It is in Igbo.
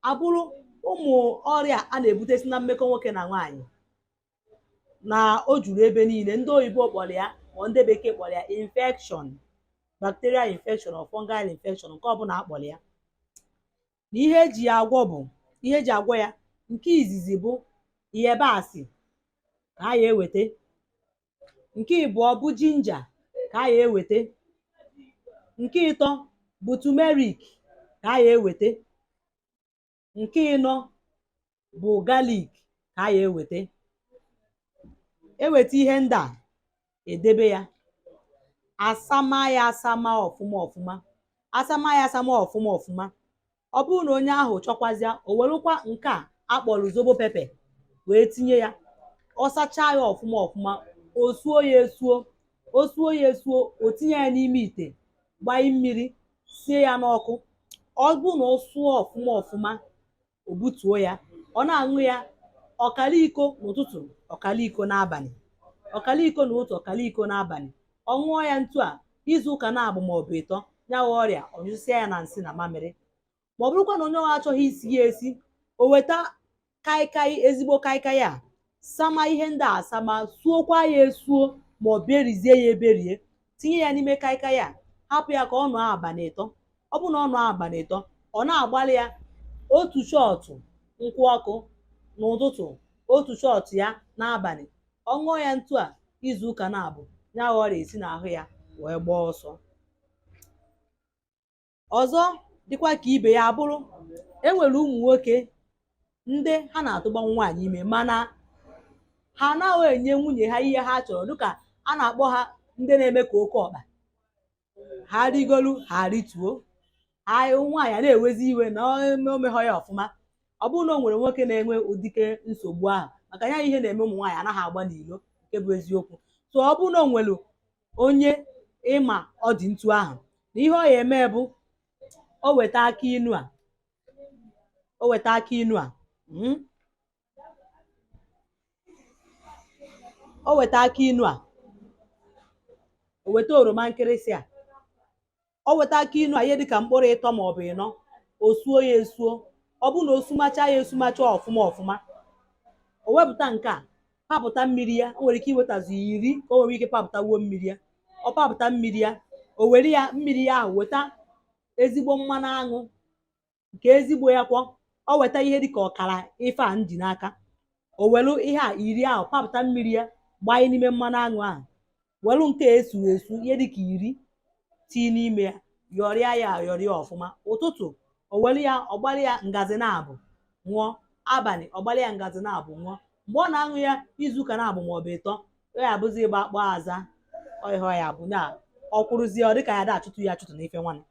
abụrụ ụmụ ọrịa a na-ebute si na mmekọ nwoke na nwaanyị na o juru ebe niile. Ndị oyibo kpọrọ ya ma ndị bekee kpọrọ ya infection, bacterial infection or fungal infection, nke ọbụla akpọrọ ya. Na ihe eji ya agwọ ya, nke izizi bụ iyabasị ka a ya eweta, nke ịbụọ bụ jinja ka a ya eweta, nke ịtọ bụ turmeric ka a ya eweta, nke ịnọ bụ galik ka a ya eweta. Eweta ihe ndị a, edebe ya, asama ya asama ọfụma, asama ya asama ọfụma. Ọ bụrụ na onye ahụ chọkwazịa, o werụkwa nke a akpọrọ zobo pepe wee tinye ya. Ọ sachaa ya ọfụma, o suo ya esuo, o tinye ya n'ime ite, gbanye mmiri, sie ya n'ọkụ. Ọ bụrụ na o suo ọfụma, o butuo ya, ọ na-aṅụ ya ọkara iko n'ụtụtụ, ọkara iko n'abalị, ọkara iko n'ụtụtụ, ọkara iko n'abalị. Ọ ṅụọ ya ntu a izu ụka na-abụ maọbụ ịtọ, ya wụ ọrịa ọ nyụsịa ya na nsị na mamịrị. Ma ọ bụrụkwa na onye ọha achọghị isi ya esi, o weta kaikai, ezigbo kaikai a, sama ihe ndị a asama, suokwa ya esuo ma ọ berizie ya eberie, tinye ya n'ime kaikai a, hapụ ya ka ọ nọọ abalị ịtọ. Ọ bụrụ na ọ nọọ abalị ịtọ, ọ na-agbalị ya otu shọtụ nkwụ ọkụ n'ụtụtụ, otu shọtụ ya n'abalị. Ọ ṅụọ ya ntu a izu ụka na-abụ, ya ọrịa esi n'ahụ ya wee gbaa ọsọ. Ọzọ dịkwa ka ibe ya bụrụ, enwere ụmụ nwoke ndị ha na-atụgba nwaanyị ime, mana ha anaghị enye nwunye ha ihe ha chọrọ, dịka a na-akpọ ha ndị na-eme ka oke ọkpa. Ha rigolu, ha rituo, nwaanyị a na-ewezi iwe na omehọ ya ọfụma. Ọ bụrụ na o nwere nwoke na-enwe ụdịke nsogbu ahụ, maka ya ihe na-eme ụmụ nwaanyị anaghị agba n'ilo, nke bụ eziokwu. So ọ bụrụ na o nwere onye ịma ọ dị ntu ahụ, na ihe ọ ya eme bụ, o weta aka inu a, o weta aka inu a, o weta aka inu a, o weta oroma nkịrịsị a, o weta aka inu a ihe dịka mkpụrụ ịtọ maọbụ ịnọ, o suo ya esuo. Ọ bụrụ na o sumacha ya esumacha ọfụma, o wepụta nke a, papụta mmiri ya. O nwere ike iwetazi 10 ka o nwere ike papụtawuo mmiri ya. Ọ papụta mmiri ya, o were ya mmiri ya ahụ weta ezigbo mmanụ aṅụ, nke ezigbo ya kwọ. O weta ihe dịka ọkara ife a ji n'aka, o welu ihe a 10 ahụ, papụta mmiri ya, gbanye n'ime mmanụ aṅụ ahụ, welu nke esuru esu ihe dịka 10 tii n'ime ya, yọrịa ya ayọrịa ọfụma. Ụtụtụ o welu ya, ọ gbalị ya ngazi na-abụ ṅụọ, abalị ọ gbalị ya ngazi na-abụ ṅụọ. Mgbe ọ na-aṅụ ya izu ụka na-abụ maọbụ ịtọ, ọ ya abụzi ịgba akpọ aza, ọ ihe ọ ya bụ na ọ kwụrụzie, ọ dịka ya da achụtụ ya achụtụ n'ife nwanne.